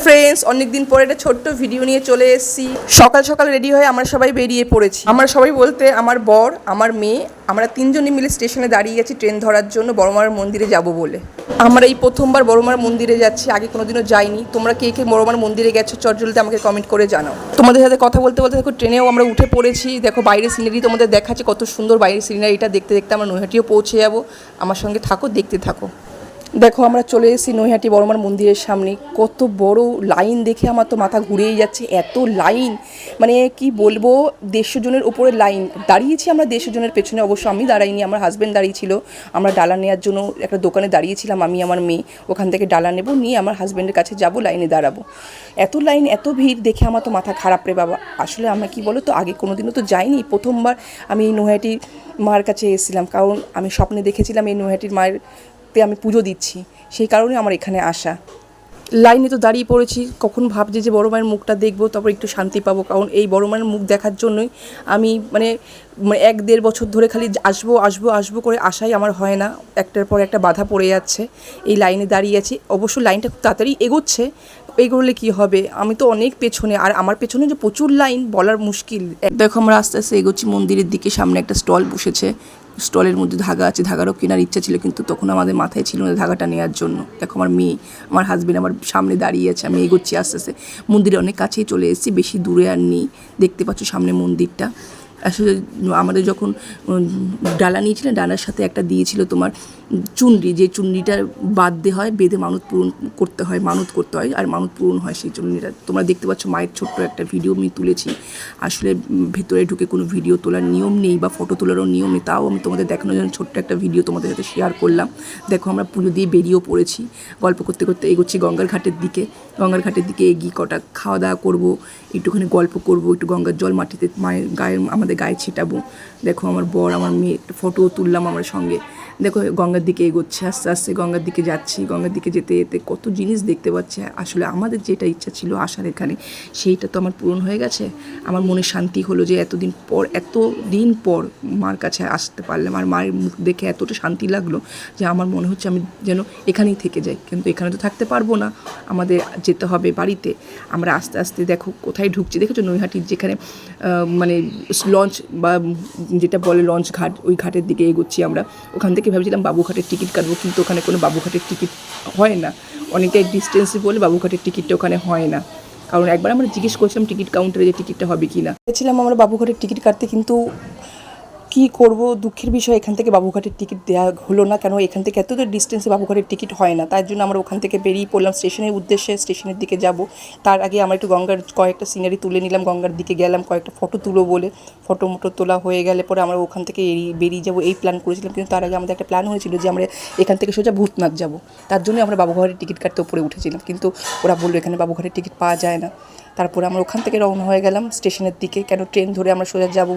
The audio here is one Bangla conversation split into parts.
ফ্রেন্ডস, অনেকদিন পরে একটা ছোট্ট ভিডিও নিয়ে চলে এসেছি। সকাল সকাল রেডি হয়ে আমরা সবাই বেরিয়ে পড়েছি। আমরা সবাই বলতে আমার বর, আমার মেয়ে, আমরা তিনজনই মিলে স্টেশনে দাঁড়িয়ে গেছি ট্রেন ধরার জন্য বড়মার মন্দিরে যাব বলে। আমরা এই প্রথমবার বড়মার মন্দিরে যাচ্ছি, আগে কোনোদিনও যাইনি। তোমরা কে কে বড়মার মন্দিরে গেছো চটজলদি আমাকে কমেন্ট করে জানাও। তোমাদের সাথে কথা বলতে বলতে দেখো ট্রেনেও আমরা উঠে পড়েছি। দেখো বাইরের সিনারি তোমাদের দেখাচ্ছে, কত সুন্দর বাইরের সিনারিটা দেখতে দেখতে আমরা নৈহাটিও পৌঁছে যাব। আমার সঙ্গে থাকো, দেখতে থাকো। দেখো আমরা চলে এসেছি নৈহাটি বড়মার মন্দিরের সামনে। কত বড় লাইন দেখে আমার তো মাথা ঘুরেই যাচ্ছে, এত লাইন, মানে কি বলবো, 150 জনের উপরে লাইন। দাঁড়িয়েছি আমরা 150 জনের পেছনে, অবশ্য আমি দাঁড়াইনি, আমার হাজব্যান্ড দাঁড়িয়েছিল। আমরা ডালা নেওয়ার জন্য একটা দোকানে দাঁড়িয়েছিলাম, আমি আমার মেয়ে। ওখান থেকে ডালা নেব, নিয়ে আমার হাজব্যান্ডের কাছে যাব, লাইনে দাঁড়াবো। এত লাইন, এত ভিড় দেখে আমার তো মাথা খারাপ রে বাবা। আসলে আমরা কি বলো তো, আগে কোনোদিনও তো যাইনি, প্রথমবার আমি এই নৈহাটির মার কাছে এসেছিলাম, কারণ আমি স্বপ্নে দেখেছিলাম এই নৈহাটির মায়ের আমি পুজো দিচ্ছি, সেই কারণে আমার এখানে আসা। লাইনে তো দাঁড়িয়ে পড়েছি, কখন ভাবছি যে বড় মায়ের মুখটা দেখবো, তারপর একটু শান্তি পাবো। কারণ এই বড় মায়ের মুখ দেখার জন্যই আমি মানে 1-1.5 বছর ধরে খালি আসবো আসবো আসবো করে আশাই আমার হয় না, একটার পর একটা বাধা পড়ে যাচ্ছে। এই লাইনে দাঁড়িয়ে আছি, অবশ্য লাইনটা খুব তাড়াতাড়ি এগোচ্ছে। এগোলে কী হবে, আমি তো অনেক পেছনে, আর আমার পেছনে যে প্রচুর লাইন বলার মুশকিল। দেখো আমরা আস্তে আস্তে এগোচ্ছি মন্দিরের দিকে। সামনে একটা স্টল বসেছে, স্টলের মধ্যে ধাগা আছে, ধাগারও কেনার ইচ্ছা ছিল, কিন্তু তখন আমাদের মাথায় ছিল না ধাগাটা নেওয়ার জন্য। দেখো আমার মেয়ে, আমার হাজবেন্ড আমার সামনে দাঁড়িয়ে আছে, আমি এগোচ্ছি আস্তে আস্তে। মন্দিরে অনেক কাছেই চলে এসেছি, বেশি দূরে আর নেই। দেখতে পাচ্ছ সামনে মন্দিরটা। আসলে আমাদের যখন ডালা নিয়েছিলেন, ডালার সাথে একটা দিয়েছিল তোমার চুনরি, যে চুনরিটা বাঁধতে হয়, বেঁধে মানত পূরণ করতে হয়, মানত করতে হয়, আর মানত পূরণ হয় সেই চুনরিটা। তোমরা দেখতে পাচ্ছ মায়ের ছোট্ট একটা ভিডিও আমি তুলেছি। আসলে ভেতরে ঢুকে কোনো ভিডিও তোলার নিয়ম নেই বা ফটো তোলারও নিয়ম নেই, তাও আমি তোমাদের দেখানোর জন্য ছোট্ট একটা ভিডিও তোমাদের সাথে শেয়ার করলাম। দেখো আমরা পুজো দিয়ে বেরিয়েও পড়েছি, গল্প করতে করতে এগোচ্ছি গঙ্গার ঘাটের দিকে। গঙ্গার ঘাটের দিকে এগিয়ে কটা খাওয়া দাওয়া করবো, একটুখানি গল্প করব, একটু গঙ্গার জল মাটিতে মায়ের গায়ে, আমাদের গায়ে ছিটাবো। দেখো আমার বর, আমার মেয়ে ফটোও তুললাম আমার সঙ্গে। দেখো গঙ্গার দিকে এগোচ্ছে, আস্তে আস্তে গঙ্গার দিকে যাচ্ছি। গঙ্গার দিকে যেতে যেতে কত জিনিস দেখতে পাচ্ছি। আসলে আমাদের যেটা ইচ্ছা ছিল আসার এখানে, সেইটা তো আমার পূরণ হয়ে গেছে। আমার মনে শান্তি হলো যে এতদিন পর মার কাছে আসতে পারলাম, আর মায়ের মুখ দেখে এতটা শান্তি লাগলো যে আমার মনে হচ্ছে আমি যেন এখানেই থেকে যাই। কিন্তু এখানে তো থাকতে পারবো না, আমাদের যেতে হবে বাড়িতে। আমরা আস্তে আস্তে দেখো কোথায় ঢুকছি, দেখেছো নৈহাটির যেখানে মানে লঞ্চ বা যেটা বলে লঞ্চ ঘাট, ওই ঘাটের দিকে এগোচ্ছি আমরা। ওখান থেকে ভেবেছিলাম বাবুঘাটের টিকিট কাটবো, কিন্তু ওখানে কোনো বাবুঘাটের টিকিট হয় না, অনেকটাই ডিস্টেন্সে বলে বাবুঘাটের টিকিটটা ওখানে হয় না। কারণ একবার আমরা জিজ্ঞেস করছিলাম টিকিট কাউন্টারে যে টিকিটটা হবে কি না, গেছিলাম আমরা বাবুঘাটের টিকিট কাটতে, কিন্তু কী করব, দুঃখের বিষয় এখান থেকে বাবুঘাটের টিকিট দেওয়া হলো না। কেন, এখান থেকে এত ডিস্টেন্সে বাবুঘাটের টিকিট হয় না, তার জন্য আমরা ওখান থেকে বেরিয়ে পড়লাম স্টেশনের উদ্দেশ্যে, স্টেশনের দিকে যাব। তার আগে আমরা একটু গঙ্গার কয়েকটা সিনারি তুলে নিলাম, গঙ্গার দিকে গেলাম, কয়েকটা ফটো তুলো বলে। ফটো তোলা হয়ে গেলে পরে আমরা ওখান থেকে বেরিয়ে যাব, এই প্ল্যান করেছিলাম। কিন্তু তার আগে আমাদের একটা প্ল্যান হয়েছিল যে আমরা এখান থেকে সোজা ভূতনাথ যাব, তার জন্য আমরা বাবুঘাটের টিকিট কাটতে উপরে উঠেছিলাম, কিন্তু ওরা বললো এখানে বাবুঘাটের টিকিট পাওয়া যায় না। তারপরে আমরা ওখান থেকে রওনা হয়ে গেলাম স্টেশনের দিকে। কেন, ট্রেন ধরে আমরা সোজা যাব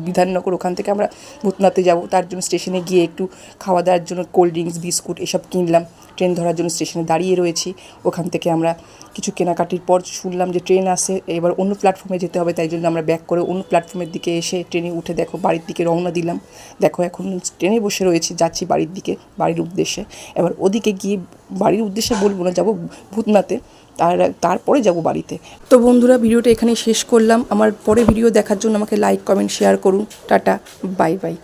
বিধাননগর, ওখান থেকে আমরা ভূতনাথে যাব। তার জন্য স্টেশনে গিয়ে একটু খাওয়া দাওয়ার জন্য কোল্ড ড্রিঙ্কস, বিস্কুট এসব কিনলাম। ট্রেন ধরার জন্য স্টেশনে দাঁড়িয়ে রয়েছি। ওখান থেকে আমরা কিছু কেনাকাটির পর শুনলাম যে ট্রেন আসে, এবার অন্য প্ল্যাটফর্মে যেতে হবে, তাই জন্য আমরা ব্যাক করে অন্য প্ল্যাটফর্মের দিকে এসে ট্রেনে উঠে দেখো বাড়ির দিকে রওনা দিলাম। দেখো এখন ট্রেনে বসে রয়েছি, যাচ্ছি বাড়ির দিকে, বাড়ির উদ্দেশ্যে। এবার ওদিকে গিয়ে, বাড়ির উদ্দেশ্যে বলবো না, যাবো ভূতনাথে, তারপরে যাব বাড়িতে। তো বন্ধুরা, ভিডিওটা এখানেই শেষ করলাম। আমার পরে ভিডিও দেখার জন্য আমাকে লাইক, কমেন্ট, শেয়ার করুন। Tata, bye bye.